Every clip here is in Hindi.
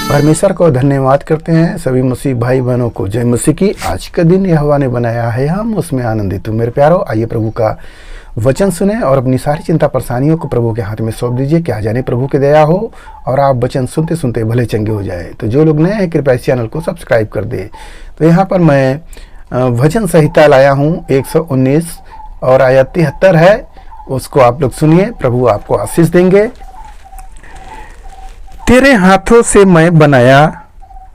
परमेश्वर को धन्यवाद करते हैं। सभी मसीह भाई बहनों को जय मसीह की। आज का दिन यहोवा ने बनाया है, हम उसमें आनंदित हूँ। मेरे प्यारो, आइए प्रभु का वचन सुने और अपनी सारी चिंता परेशानियों को प्रभु के हाथ में सौंप दीजिए। क्या जाने प्रभु की दया हो और आप वचन सुनते सुनते भले चंगे हो जाए। तो जो लोग नए हैं कृपया इस चैनल को सब्सक्राइब कर दे। तो यहाँ पर मैं वचन संहिता लाया हूँ 119 और आयत 73 है, उसको आप लोग सुनिए। प्रभु आपको आशीष देंगे। तेरे हाथों से मैं बनाया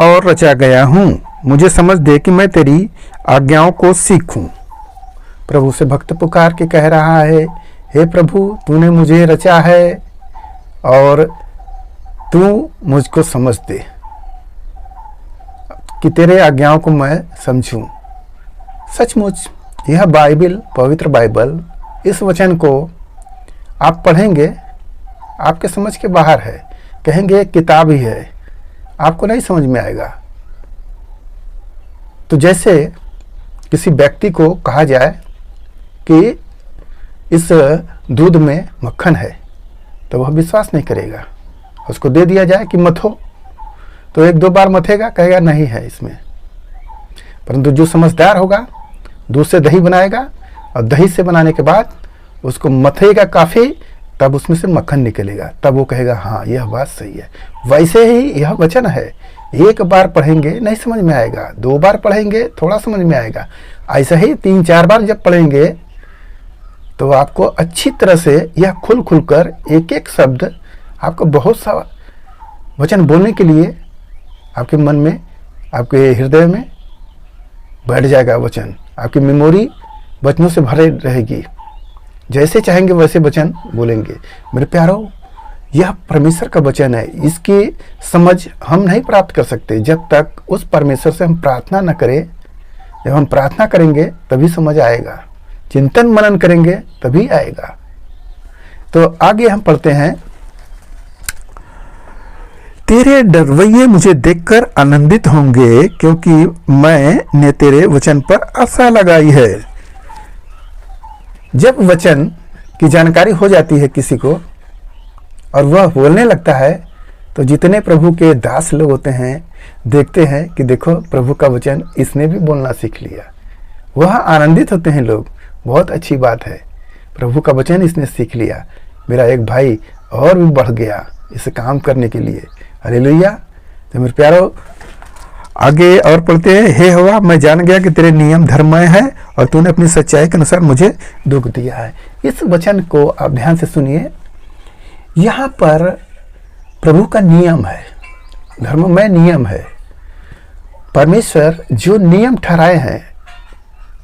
और रचा गया हूँ, मुझे समझ दे कि मैं तेरी आज्ञाओं को सीखूं। प्रभु से भक्त पुकार के कह रहा है, हे प्रभु तूने मुझे रचा है और तू मुझको समझ दे कि तेरे आज्ञाओं को मैं समझूं। सचमुच यह बाइबल, पवित्र बाइबल, इस वचन को आप पढ़ेंगे आपके समझ के बाहर है। कहेंगे एक किताब ही है, आपको नहीं समझ में आएगा। तो जैसे किसी व्यक्ति को कहा जाए कि इस दूध में मक्खन है, तो वह विश्वास नहीं करेगा। उसको दे दिया जाए कि मथो, तो एक दो बार मथेगा, कहेगा नहीं है इसमें। परंतु जो समझदार होगा दूध से दही बनाएगा और दही से बनाने के बाद उसको मथेगा काफ़ी, तब उसमें से मक्खन निकलेगा। तब वो कहेगा हाँ यह बात सही है। वैसे ही यह वचन है, एक बार पढ़ेंगे नहीं समझ में आएगा, दो बार पढ़ेंगे थोड़ा समझ में आएगा, ऐसा ही 3-4 बार जब पढ़ेंगे तो आपको अच्छी तरह से यह खुल कर एक एक शब्द आपको बहुत सा वचन बोलने के लिए आपके मन में, आपके हृदय में बैठ जाएगा। वचन आपकी मेमोरी वचनों से भरे रहेगी। जैसे चाहेंगे वैसे वचन बोलेंगे। मेरे प्यारो, यह परमेश्वर का वचन है। इसकी समझ हम नहीं प्राप्त कर सकते जब तक उस परमेश्वर से हम प्रार्थना न करें। जब हम प्रार्थना करेंगे तभी समझ आएगा, चिंतन मनन करेंगे तभी आएगा। तो आगे हम पढ़ते हैं, तेरे डरवैये मुझे देखकर आनंदित होंगे, क्योंकि मैंने तेरे वचन पर आशा लगाई है। जब वचन की जानकारी हो जाती है किसी को और वह बोलने लगता है, तो जितने प्रभु के दास लोग होते हैं देखते हैं कि देखो प्रभु का वचन इसने भी बोलना सीख लिया। वह आनंदित होते हैं लोग, बहुत अच्छी बात है, प्रभु का वचन इसने सीख लिया। मेरा एक भाई और भी बढ़ गया इस काम करने के लिए। हालेलुया। तो मेरे प्यारो, आगे और पढ़ते हैं, हे यहोवा मैं जान गया कि तेरे नियम धर्ममय है और तूने अपनी सच्चाई के अनुसार मुझे दुख दिया है। इस वचन को आप ध्यान से सुनिए। यहाँ पर प्रभु का नियम है, धर्ममय नियम है। परमेश्वर जो नियम ठहराए हैं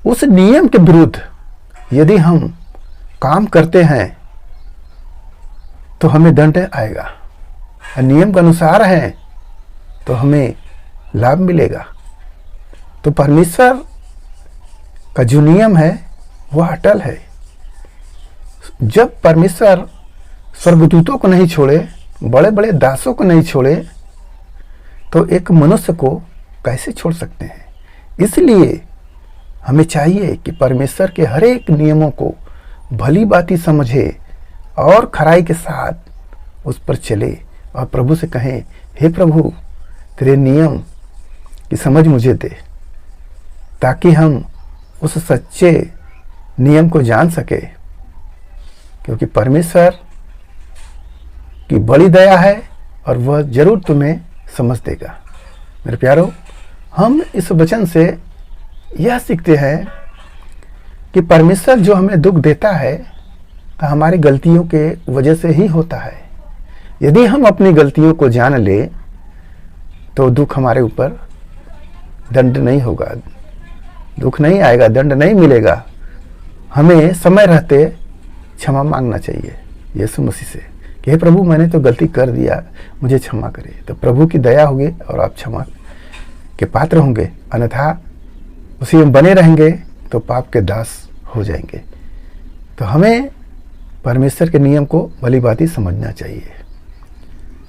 उस नियम के विरुद्ध यदि हम काम करते हैं तो हमें दंड आएगा। नियम के अनुसार है तो हमें लाभ मिलेगा। तो परमेश्वर का जो नियम है वह अटल है। जब परमेश्वर स्वर्गदूतों को नहीं छोड़े, बड़े बड़े दासों को नहीं छोड़े, तो एक मनुष्य को कैसे छोड़ सकते हैं। इसलिए हमें चाहिए कि परमेश्वर के हर एक नियमों को भली बाती समझे और खराई के साथ उस पर चले और प्रभु से कहें, हे प्रभु तेरे नियम की समझ मुझे दे, ताकि हम उस सच्चे नियम को जान सके। क्योंकि परमेश्वर की बड़ी दया है और वह जरूर तुम्हें समझ देगा। मेरे प्यारो, हम इस वचन से यह सीखते हैं कि परमेश्वर जो हमें दुख देता है तो हमारी गलतियों के वजह से ही होता है। यदि हम अपनी गलतियों को जान ले तो दुख हमारे ऊपर, दंड नहीं होगा, दुख नहीं आएगा, दंड नहीं मिलेगा। हमें समय रहते क्षमा मांगना चाहिए यीशु मसीह से कि हे प्रभु मैंने तो गलती कर दिया, मुझे क्षमा करे। तो प्रभु की दया होगी और आप क्षमा के पात्र होंगे, अन्यथा उसी में बने रहेंगे तो पाप के दास हो जाएंगे। तो हमें परमेश्वर के नियम को भली भांति समझना चाहिए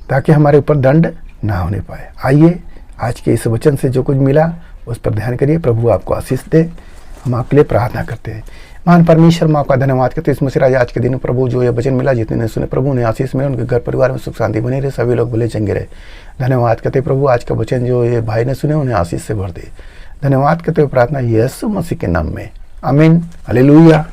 ताकि हमारे ऊपर दंड ना होने पाए। आइए आज के इस वचन से जो कुछ मिला उस पर ध्यान करिए। प्रभु आपको आशीष दे। हम आपके लिए प्रार्थना करते हैं। महान परमेश्वर माँ का धन्यवाद करते इस मुसीराज आज के दिन प्रभु जो ये वचन मिला जितने ने सुने प्रभु ने आशीष में उनके घर परिवार में सुख शांति बनी रहे, सभी लोग भले चंगे रहे। धन्यवाद करते प्रभु आज का वचन जो ये भाई ने सुने उन्हें आशीष से भर दे। धन्यवाद करते हुए प्रार्थना यीशु मसीह के नाम में, आमीन, हालेलुया।